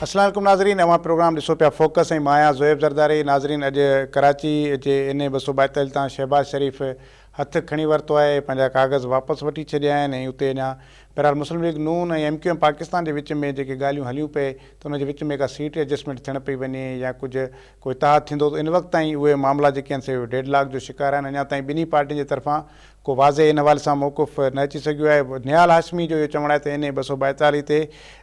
अस्सलाम वालेकुम नाज़रीन, अवां प्रोग्राम ॾिसो पिया फोकस ऐं मां ज़ोएब ज़रदारी। नाज़रीन, अॼु कराची जे इन 242 तां शहबाज़ शरीफ़ हथु खणी वरितो आहे, पंहिंजा कागज़ वापसि वठी छॾिया आहिनि ऐं उते अञा बहरहाल मुस्लिम लीग नून ऐं MQM पाकिस्तान जे विच में जेके ॻाल्हियूं हलियूं पए त उनजे विच में का सीट एडजस्टमेंट थियण पई वञे या कुझु को इतिहाद थींदो, त इन वक़्त ताईं उहे मामला जेके आहिनि से डेडलॉक जो शिकार आहिनि। अञा ताईं ॿिन्ही पार्टियुनि जे तरफ़ां को वाज़े इन हवाले सां मौक़ुफ़ न अची सघियो आहे। निहाल हाशमी जो इहो चवणु आहे त इन 242 ते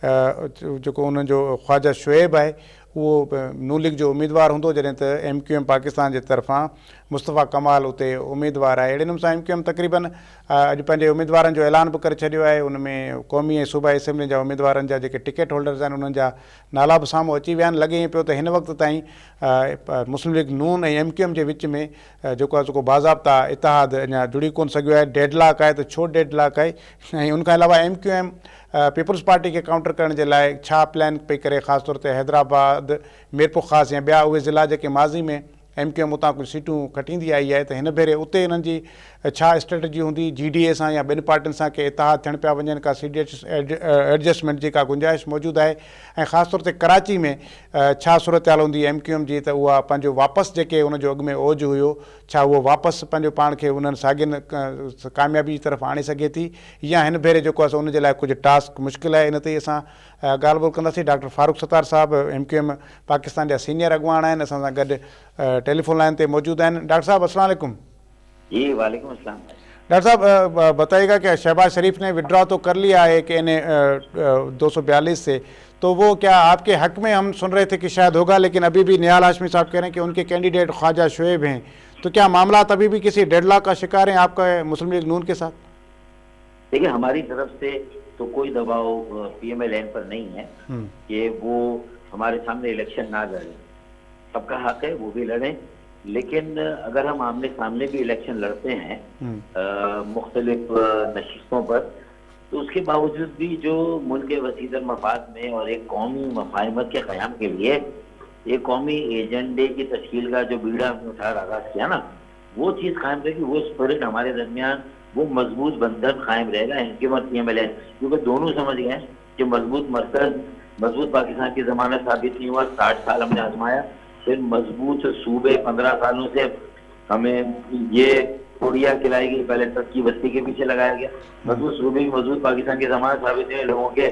जेको उन्हनि जो ख़्वाजा शुएब आहे उहो नून लीग जो उम्मीदवार हूंदो, जॾहिं त MQM पाकिस्तान जे तरफ़ां मुस्तफ़ा कमाल उते उम्मीदवार आहे। अहिड़े नमूने सां MQM तक़रीबन अॼु पंहिंजे उम्मीदवारनि जो ऐलान बि करे छॾियो आहे। उन में क़ौमी ऐं सूबाई असेंबली जा उम्मीदवारनि जा जेके टिकट होल्डर्स आहिनि उन्हनि जा नाला बि साम्हूं अची विया आहिनि। लॻे पियो त हिन वक़्त ताईं मुस्लिम लीग नून ऐं MQM जे विच में जेको आहे जेको बाज़ाब्ता इतिहाद अञा जुड़ी कोन सघियो आहे। डेडलॉक आहे त छो डेडलॉक आहे, ऐं उनखां अलावा MQM पीपल्स पार्टी खे काउंटर करण जे लाइ छा प्लान पई करे, ख़ासि तौर ते हैदराबाद, मीरपुर ख़ासि या ॿिया उहे ज़िला जेके माज़ी में MQM उतां कुझु सीटूं खटींदी आई आहे, त हिन भेरे उते हिननि जी छा स्ट्रेटजी हूंदी, GDA सां या ॿिनि पार्टियुनि सां के इतिहाद थियण पिया वञनि, का सीट एडजस्टमेंट जी का गुंजाइश मौजूदु आहे, ऐं ख़ासि तौर ते कराची में छा सूरत हाल हूंदी MQM जी, त उहा पंहिंजो वापसि जेके उनजो अॻु में ओज हुयो छा उहो वापसि पंहिंजो पाण खे उन्हनि साॻियुनि कामयाबी जी तरफ़ आणे सघे थी, या हिन भेरे जेको आहे उनजे लाइ कुझु टास्क मुश्किल आहे। इन ते असां ॻाल्हि ॿोल कंदासीं। डॉक्टर फारूक सत्तार साहब MQM पाकिस्तान जा सीनियर अॻुवान आहिनि, असां सां गॾु टेलीफोन लाइन पे मौजूद हैं। डॉक्टर साहब अस्सलाम वालेकुम। जी वालेकुम अस्सलाम। डॉक्टर साहब बताइएगा कि शहबाज शरीफ ने विड्रॉ तो कर लिया है कि इन्हें 242 से, तो वो क्या आपके हक में हम सुन रहे थे कि शायद होगा, लेकिन अभी भी निहाल हाशमी साहब कह रहे हैं कि उनके कैंडिडेट ख्वाजा शुएब हैं, तो क्या मामला अभी भी किसी डेडलॉक का शिकार हैं आपका मुस्लिम लीग नून के साथ? देखिए, हमारी तरफ से तो कोई दबाव PMLN पर नहीं है कि वो हमारे सामने इलेक्शन ना लड़े। सबका हक है वो भी लड़ें, लेकिन अगर हम आमने सामने भी इलेक्शन लड़ते हैं मुख्तलिफ नशिस्तों पर, तो उसके बावजूद भी जो मुल्क के वसीदर मफाद में और एक कौमी मफाहमत के क़याम के लिए एक कौमी एजेंडे की तश्कील का जो बीड़ा हमने उठाकर आगाज किया ना, वो चीज़ कायम रहेगी, वो स्पिरिट हमारे दरमियान, वो मजबूत बंधन कायम रहेगा MQM और PMLN, क्योंकि दोनों समझ गए कि मजबूत मरकज, मजबूत पाकिस्तान की जमानत साबित नहीं हुआ। 60 साल हमने आजमाया, फिर मजबूत सूबे 15 सालों से हमें ये कोड़िया खिलाई गई, पहले ट्रक की बस्ती के पीछे लगाया गया। मजबूत सूबे की मजबूत पाकिस्तान की जमानत साबित नहीं, लोगों के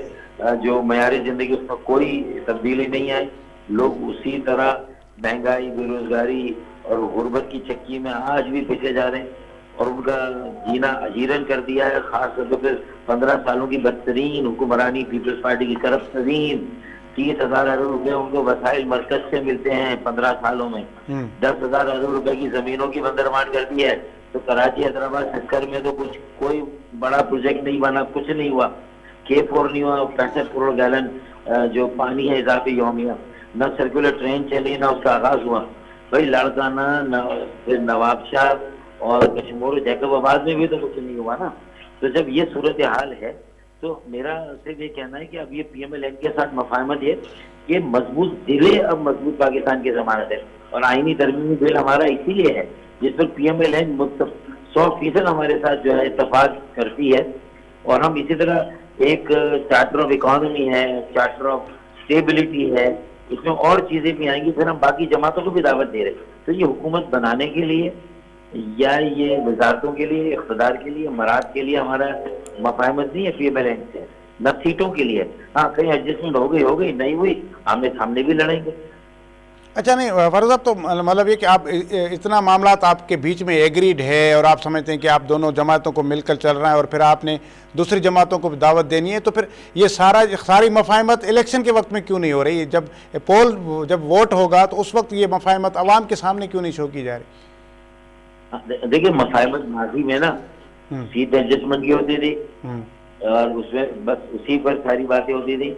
जो मयारी जिंदगी उसमें कोई तब्दीली नहीं आई, लोग उसी तरह महंगाई, बेरोजगारी और गुर्बत की चक्की में आज भी पिछे जा रहे हैं, और उनका जीना अजीरन कर दिया है। खास तौर पर 15 सालों की बदतरीन हुक्मरानी पीपल्स पार्टी की करप्ट तरीन, 30,000 अरब रुपए उनको वसाइल मरकज से मिलते हैं 15 सालों में, 10,000 अरब रुपए की जमीनों की बंदरमांड कर दी है। तो कराची, हैदराबाद, सिक्कर में तो कुछ कोई बड़ा प्रोजेक्ट नहीं बना, कुछ नहीं हुआ। K4 नहीं हुआ, 65 करोड़ गैलन जो पानी है इजाफी यौमिया, न सर्कुलर ट्रेन चली, ना उसका आगाज हुआ। भाई लड़काना, नवाबशाह और कश्मीर जैकबाबाद में भी तो कुछ नहीं हुआ ना। तो जब ये सूरत हाल है, तो मेरा सिर्फ ये कहना है कि अब ये PMLN के साथ मफाहमत है, ये मजबूत दिले अब मजबूत पाकिस्तान की जमानत है, और आईनी तरमीमी बिल हमारा इसीलिए है जिस पर PMLN 100% हमारे साथ जो है इत्तफाक करती है। और हम इसी तरह एक चार्टर ऑफ इकोनॉमी है, चार्टर ऑफ स्टेबिलिटी है, इसमें और चीजें भी आएंगी, फिर हम बाकी जमातों को भी दावत दे रहे हैं। तो ये हुकूमत बनाने के लिए या ये वजारतों के लिए, इख्तदार के लिए, मराद के लिए हमारा मफाहमत नहीं है PMLN से, न सीटों के लिए। हाँ, कहीं एडजस्टमेंट हो गई, नहीं हुई, आमने सामने भी लड़ेंगे। अच्छा, नहीं फारूक साहब, तो मतलब ये कि आप इतना मामला आपके बीच में एग्रीड है और आप समझते हैं कि आप दोनों जमातों को मिलकर चल रहा है, और फिर आपने दूसरी जमातों को भी दावत देनी है, तो फिर ये सारी मफाहमत इलेक्शन के वक्त में क्यों नहीं हो रही? जब वोट होगा तो उस वक्त ये मफाहमत अवाम के सामने क्यों नहीं शो की जा रही? देखिए, मफाहमत माजी में ना सीट एडजस्टमेंट की होती थी, और उसमें बस उसी पर सारी बातें होती थी।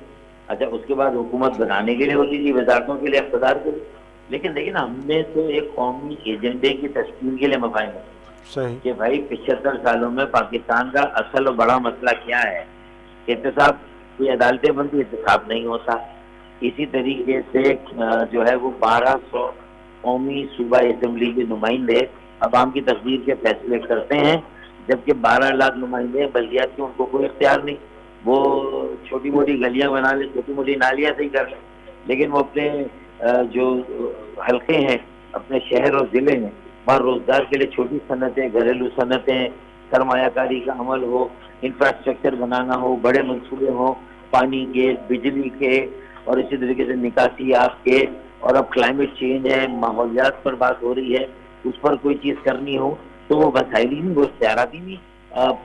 अच्छा, उसके बाद हुकूमत बनाने के लिए होती थी, वजारतों के लिए, इख्तिदार के लिए। लेकिन देखिए ना, हमने तो एक कौमी एजेंडे की तश्कील के लिए मफाहमत कि भाई 75 सालों में पाकिस्तान का असल और बड़ा मसला क्या है। एहतसाब की अदालतें बनती, एहतसाब नहीं होता। इसी तरीके से जो है वो 1200 कौमी सूबा असम्बली के नुमाइंदे अवाम की तकदीर के फैसले करते हैं, जबकि 12 लाख नुमाइंदे बल्दियात के, उनको कोई इख्तियार नहीं। वो छोटी मोटी गलियां बना ले, छोटी मोटी नालियां सही कर ले, لیکن وہ اپنے جو حلقے ہیں اپنے شہر اور ضلع ہیں وہاں روزگار کے لیے چھوٹی صنعتیں، گھریلو صنعتیں، سرمایہ کاری کا عمل ہو، انفراسٹرکچر بنانا ہو، بڑے منصوبے ہوں پانی کے، بجلی کے، اور اسی طریقے سے نکاسیات کے، اور اب کلائمیٹ چینج ہے، ماحولیات پر بات ہو رہی ہے، اس پر کوئی چیز کرنی ہو تو وہ وسائل ہی نہیں، وہ اختیارات ہی نہیں۔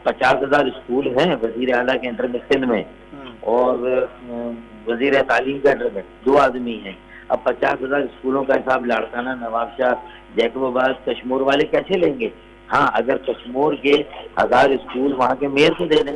50,000 اسکول ہیں وزیر اعلیٰ کے انڈر میں سندھ میں، اور وزیر تعلیم کے انڈر میں 2 آدمی ہیں۔ اب 50,000 اسکولوں کا حساب لاڑکانہ، نواب شاہ، جیکب آباد، کشمور والے کیسے لیں گے؟ ہاں، اگر کشمور کے 1000 اسکول وہاں کے میئر کو دے دیں،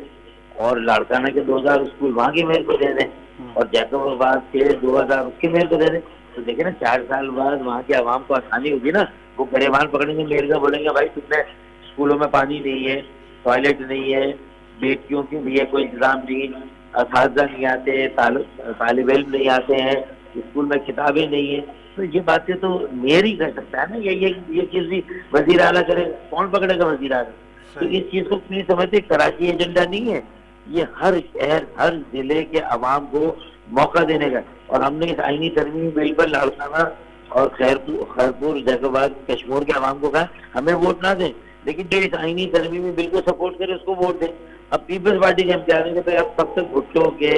اور لاڑکانہ کے 2000 اسکول وہاں کے میئر کو دے دیں، اور جیکب آباد کے 2000 اس کے میئر کو دے دیں، تو دیکھیں نا 4 سال بعد وہاں کے عوام کو آسانی ہوگی نا۔ وہ گریبان پکڑیں گے میئر کا، بولیں گے بھائی تم نے اسکولوں میں پانی نہیں ہے، ٹوائلٹ نہیں ہے، بیٹیوں کے لیے کوئی انتظام نہیں، اساتذہ نہیں آتے، طالب علم نہیں آتے ہیں، اسکول میں کتابیں نہیں ہیں، تو یہ باتیں تو میئر ہی کر سکتا ہے نا۔ یہ چیز بھی وزیر اعلیٰ کرے، کون پکڑے گا وزیر اعلیٰ؟ تو اس چیز کو نہیں سمجھتے، کراچی ایجنڈا نہیں ہے یہ، ہر شہر ہر ضلع کے عوام کو موقع دینے کا۔ اور ہم نے اس آئینی ترمیمی بل پر لاڑکانہ اور خیرپور، جیکب آباد، کشمور کے عوام کو کہا ہمیں ووٹ نہ دیں، لیکن جو اس آئینی ترمیمی بل کو سپورٹ کرے اس کو ووٹ دیں۔ اب پیپلز پارٹی کے ہم کہہ رہے ہیں کہ اب کب تک بھٹو کے،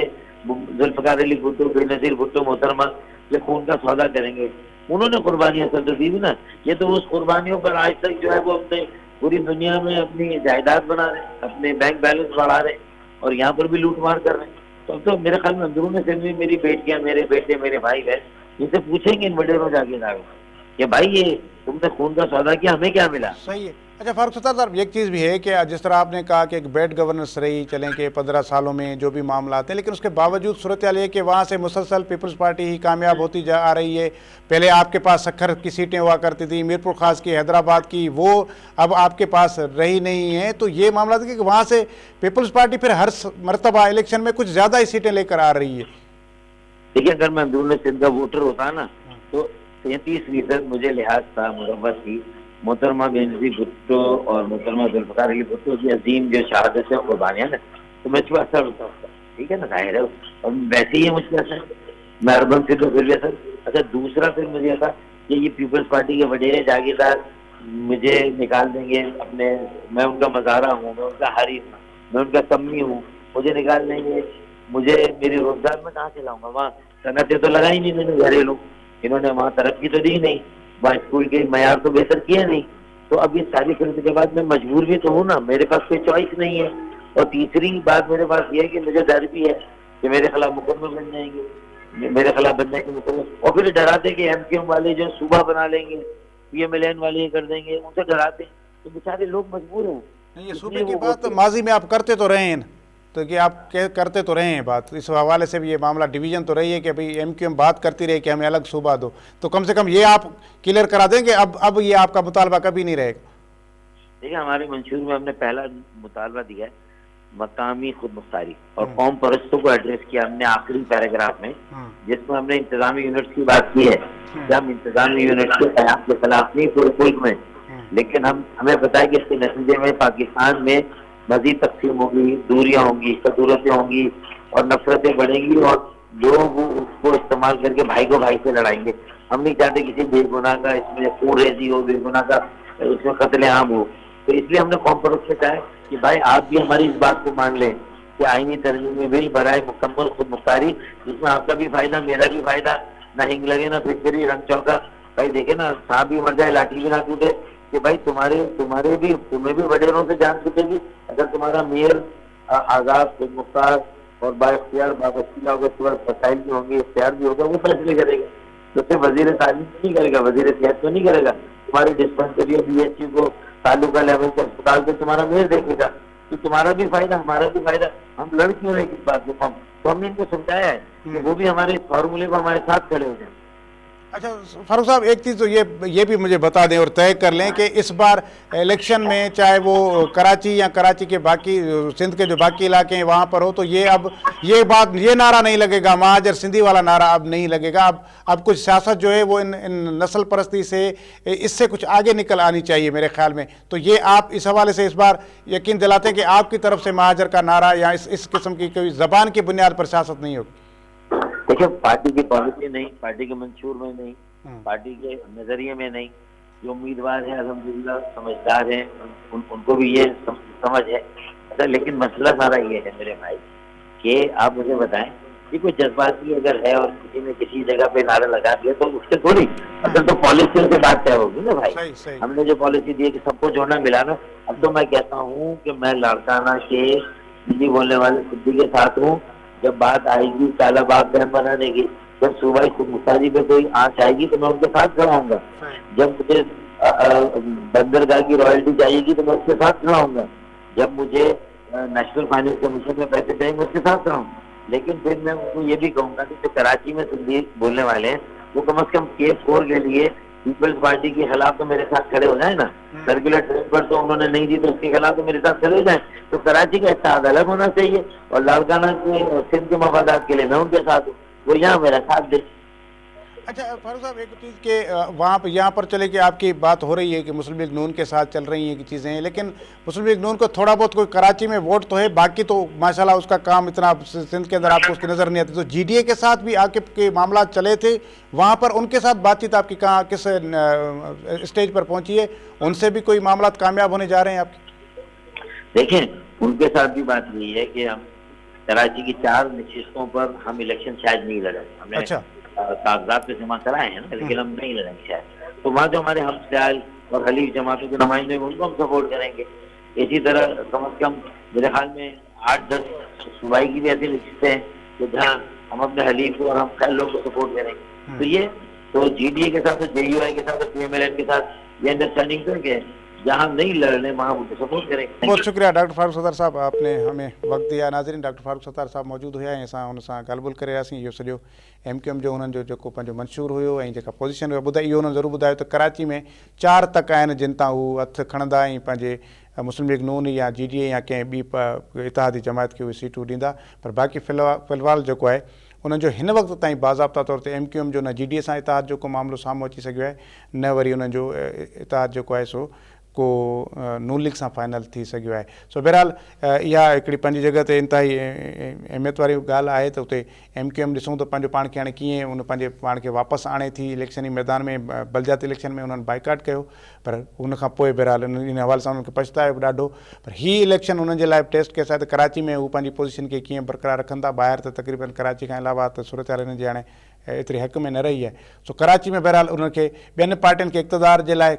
ذوالفقار علی بھٹو، بے نظیر بھٹو محترمہ یہ خون کا سودا کریں گے؟ انہوں نے قربانیاں سب تو دی نا، یہ تو اس قربانیوں پر آج تک جو ہے وہ اپنے پوری دنیا میں اپنی جائیداد بنا رہے ہیں، اپنے بینک بیلنس بڑھا رہے ہیں، اور یہاں پر بھی لوٹ مار کر رہے ہیں۔ تو اب تو میرے خیال میں اندرون سے بھی میری بیٹیاں، میرے بیٹے، میرے بھائی بہن ان سے پوچھیں گے ان وڈیروں جا کے کہ بھائی یہ تم نے خون کا سودا کیا، ہمیں کیا ملا؟ صحیح ہے۔ اچھا فاروق ستار صاحب، ایک چیز بھی ہے کہ جس طرح آپ نے کہا کہ ایک بیڈ گورننس رہی، چلیں کہ 15 سالوں میں جو بھی معاملات ہیں، لیکن اس کے باوجود صورتحال یہ ہے کہ وہاں سے مسلسل پیپلز پارٹی ہی کامیاب ہوتی جا آ رہی ہے۔ پہلے آپ کے پاس سکھر کی سیٹیں ہوا کرتی تھیں، میرپور خاص کی، حیدرآباد کی، وہ اب آپ کے پاس رہی نہیں ہیں، تو یہ معاملات کہ وہاں سے پیپلز پارٹی پھر ہر مرتبہ الیکشن میں کچھ زیادہ ہی سیٹیں لے کر آ رہی ہے۔ دیکھیں، اگر میں اندرون سندھ کا ووٹر ہوتا نا تو 33% مجھے لحاظ تھا، مربت تھی محترمہ بے نظیر بھٹو اور محترمہ ذوالفقار علی بھٹو کی عظیم جو شہادت ہے، قربانیاں نا، تو میں اس کو اثر ہوتا ہوں، ٹھیک ہے نا، ظاہر ہے، اور ویسے ہی ہے مجھ سے اثر، میں اربن سے تو پھر بھی اثر۔ اچھا دوسرا پھر مجھے تھا کہ یہ پیپلز پارٹی کے وڈیرے جاگیردار مجھے نکال دیں گے اپنے، میں ان کا مزارہ ہوں، میں ان کا حریف ہوں، میں ان کا کمی ہوں، مجھے نکال دیں گے، مجھے میری روزگار میں کہاں سے لاؤں گا؟ وہاں صنعتیں تو لگائی نہیں میں نے، گھریلو، انہوں نے وہاں ترقی تو دی نہیں، وہاں اسکول کے معیار تو بہتر کیا نہیں۔ تو اب یہ ساری فلم کے بعد میں مجبور بھی تو ہوں نا، میرے پاس کوئی چوائس نہیں ہے۔ اور تیسری بات میرے پاس یہ ہے کہ مجھے ڈر بھی ہے کہ میرے خلاف مقدمے بن جائیں گے، میرے خلاف بن جائیں گے مقدمے، اور پھر ڈراتے کہ ایم کیو ایم والے جو صوبہ بنا لیں گے، پی ایم ایل این والے یہ کر دیں گے، ان سے ڈراتے ہیں، تو بیچارے لوگ مجبور ہیں۔ یہ صوبے کی بات ماضی میں آپ کرتے تو رہے ہیں، تو کہ آپ کرتے تو رہے ہیں بات، اس حوالے سے بھی یہ معاملہ ڈویژن تو رہی ہے کہ بھئی ایم کیو ایم بات کرتی رہی کہ ہمیں الگ صوبہ دو، تو کم سے کم یہ آپ کلیئر کرا دیں کہ اب یہ آپ کا مطالبہ کبھی نہیں رہے گا؟ دیکھیں، ہمارے منشور میں ہم نے پہلا مطالبہ دیا ہے مقامی خود مختاری اور قوم پرستوں کو ایڈریس کیا ہم نے آخری پیراگراف میں، جس میں ہم نے انتظامی یونٹس کی بات کی ہے کہ ہم انتظامی یونٹس کے قیام کے خلاف نہیں پورے ملک میں، لیکن ہمیں پتا ہے کہ اس کے نتیجے میں پاکستان میں مزید تقسیم ہوگی، دوریاں ہوں گی، خطورتیں ہوں گی، اور نفرتیں بڑھیں گی، اور لوگ اس کو استعمال کر کے بھائی کو بھائی سے لڑائیں گے۔ ہم نہیں چاہتے کسی بے گناہ کا اس میں خون ریزی ہو، بے گناہ کا اس میں قتل عام ہو، تو اس لیے ہم نے قوم پرست سے کہا ہے کہ بھائی آپ بھی ہماری اس بات کو مان لیں کہ آئینی ترمیم میں بھی برائے مکمل خود مختاری، جس میں آپ کا بھی فائدہ، میرا بھی فائدہ، نہ ہنگ لگے نہ فکری رنگ چوکا۔ بھائی دیکھیں نا، سانپ بھی مر جائے لاٹھی بھی نہ ٹوٹے، کہ بھائی تمہیں بھی وڈیروں سے جان چھوٹے گی اگر تمہارا میئر آزاد، خود مختار اور با اختیار بابستہ ہوگا، تمہارے وسائل بھی ہوں گے، اختیار بھی ہوگا، وہ فیصلے کرے گا۔ تو صرف وزیر تعلیم نہیں کرے گا، وزیر صحت تو نہیں کرے گا، تمہاری ڈسپنسری بی ایچ سی کو تعلقہ لیول کے اسپتال سے تمہارا میئر دیکھے گا، تو تمہارا بھی فائدہ، ہمارا بھی فائدہ۔ ہم لڑ کیوں رہے اس بات کو؟ تو ہم نے ان کو سمجھایا ہے کہ وہ بھی ہمارے اس فارمولے کو ہمارے ساتھ کھڑے ہو جائیں۔ اچھا فاروق صاحب، ایک چیز تو یہ بھی مجھے بتا دیں اور طے کر لیں کہ اس بار الیکشن میں چاہے وہ کراچی یا کراچی کے باقی سندھ کے جو باقی علاقے ہیں وہاں پر ہو، تو یہ نعرہ نہیں لگے گا، مہاجر سندھی والا نعرہ اب نہیں لگے گا، اب کچھ سیاست جو ہے وہ ان نسل پرستی سے، اس سے کچھ آگے نکل آنی چاہیے میرے خیال میں۔ تو یہ آپ اس حوالے سے اس بار یقین دلاتے ہیں کہ آپ کی طرف سے مہاجر کا نعرہ یا اس قسم کی کوئی زبان کی بنیاد پر سیاست نہیں ہوگی؟ देखिए, पार्टी की पॉलिसी नहीं, पार्टी के मंशूर में नहीं, पार्टी के नजरिए में नहीं। जो उम्मीदवार है अल्हम्दुलिल्लाह समझदार हैं, उनको भी ये समझ है। अच्छा, लेकिन मसला सारा ये है मेरे भाई कि आप मुझे बताएं कि कोई जज्बाती अगर है और किसी ने किसी जगह पे नारा लगा दिया तो उससे थोड़ी, असल तो पॉलिसी से बात तय होगी ना भाई। सही सही। हमने जो पॉलिसी दी है कि सबको जोड़ना मिलाना, अब तो मैं कहता हूँ कि मैं लाड़काना के हिंदी बोलने वाले सिद्धि के साथ हूँ। जब बात आएगी कालाबाग डैम बनाने की, जब सूबाई खुद मुख्तारी पे कोई आंच आएगी तो मैं उनके साथ खड़ा हूँगा। जब मुझे बंदरगाह की रॉयल्टी चाहिएगी तो मैं उसके साथ खड़ा हूँगा। जब मुझे नेशनल फाइनेंस कमीशन में पैसे चाहिए उसके साथ खड़ा हूँ। लेकिन फिर मैं उनको ये भी कहूँगा कि जो कराची में सिंधी बोलने वाले हैं वो कम से कम K4 के लिए पीपल्स पार्टी के खिलाफ तो मेरे साथ खड़े हो जाए ना। सर्कुलर ट्रेन पर तो उन्होंने नहीं दी तो उसके खिलाफ तो मेरे साथ खड़े हो जाए। तो कराची का इत्तेहाद अलग होना चाहिए और लाड़काना के सिंध के मफादात के लिए मैं उनके साथ हूँ, वो यहाँ मेरा साथ दे। अच्छा फारूक साहब, एक चीज़ के वहाँ पर यहाँ पर चले कि आपकी बात हो रही है कि मुस्लिम लीग नून के साथ चल रही हैं कि चीज़ें हैं, लेकिन मुस्लिम लीग नून को थोड़ा बहुत कोई कराची में वोट तो है, बाकी तो माशाल्लाह उसका काम इतना सिंध के अंदर आपको उसकी नज़र नहीं आती। तो GDA के साथ भी आके के मामला चले थे, वहाँ पर उनके साथ बातचीत आपकी कहाँ किस स्टेज पर पहुँची है? उनसे भी कोई मामला कामयाब होने जा रहे हैं आपके? देखें, उनके साथ भी बात हुई है कि हम कराची की 4 नशिस्तों पर हम इलेक्शन शायद नहीं लड़े। हमने अच्छा, कागजात पे जमा कराए हैं ना, लेकिन हम नहीं लड़ेंगे शायद। तो वहाँ जो हमारे हमसयाल और हलीफ जमातों के नुमाइंदे हैं उनको हम सपोर्ट करेंगे। इसी तरह कम से कम मेरे ख्याल में 8-10 सूबाई की भी ऐसी नशिस्तें हैं तो जहाँ हम अपने हलीफ और हम खैर लोग को सपोर्ट करेंगे। तो ये तो GDA के साथ, JUI के साथ, PMLN के साथ ये अंडरस्टैंडिंग करके जहाँ नहीं लड़ने वहाँ उनको सपोर्ट करेंगे। बहुत शुक्रिया डॉक्टर फारूक सत्तार साहब, आपने हमें वक्त दिया। नाज़रीन, डॉक्टर फारूक सत्तार साहब मौजूद हुआ ऐं असां हुन सां ॻाल्हि ॿोल करे रहियासीं। इहो सॼो MQM जो हुननि जो जेको पंहिंजो मंशूर हुयो ऐं जेका पोज़ीशन हुई ॿुधाई, इहो हुननि ज़रूरु ॿुधायो त कराची में 4 तक आहिनि जिन तां हू हथु खणंदा ऐं पंहिंजे मुस्लिम लीग नून या GDA या कंहिं ॿी इतिहादी जमात खे उहे सीटूं ॾींदा। पर बाक़ी फ़िलहाल जेको आहे उन्हनि जो हिन वक़्त ताईं बाज़ाब्ता तौर ते MQM जो न GDA सां इतिहाद जो को मामिलो साम्हूं अची सघियो आहे, न वरी उन्हनि जो इतिहाद जेको आहे सो को नून लीग सां फाइनल थी सघियो आहे। सो बहरहाल इहा हिकिड़ी पंहिंजी जॻह ते इंतिहाई अहमियत वारी ॻाल्हि आहे त उते MQM ॾिसूं त पंहिंजो पाण खे हाणे कीअं उन पंहिंजे पाण खे वापसि आणे थी। इलेक्शनी मैदान में बलदियाती इलेक्शन में उन्हनि बाइकाट कयो, पर उन खां पोइ बहरहाल इन हवाले सां उन्हनि खे पछतायो बि ॾाढो। पर हीअ इलेक्शन उन्हनि जे लाइ टेस्ट केस आहे त कराची में हू पंहिंजी पोज़ीशन खे कीअं बरक़रार रखंदा। ॿाहिरि त तक़रीबन कराची खां अलावा त सूरत हाल हिन जी हाणे एतिरी हक़ में न रही आहे। सो कराची में बहरहाल उनखे ॿियनि पार्टियुनि खे इक़्तिदार जे लाइ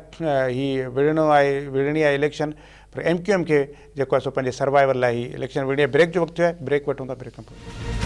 विढ़णी आहे इलेक्शन, पर MQM खे जेको आहे सो पंहिंजे सर्वाइवल लाइ ही इलेक्शन विढ़णी आहे। ब्रेक जो वक़्तु थियो आहे, ब्रेक वठूं था, ब्रेक खां पोइ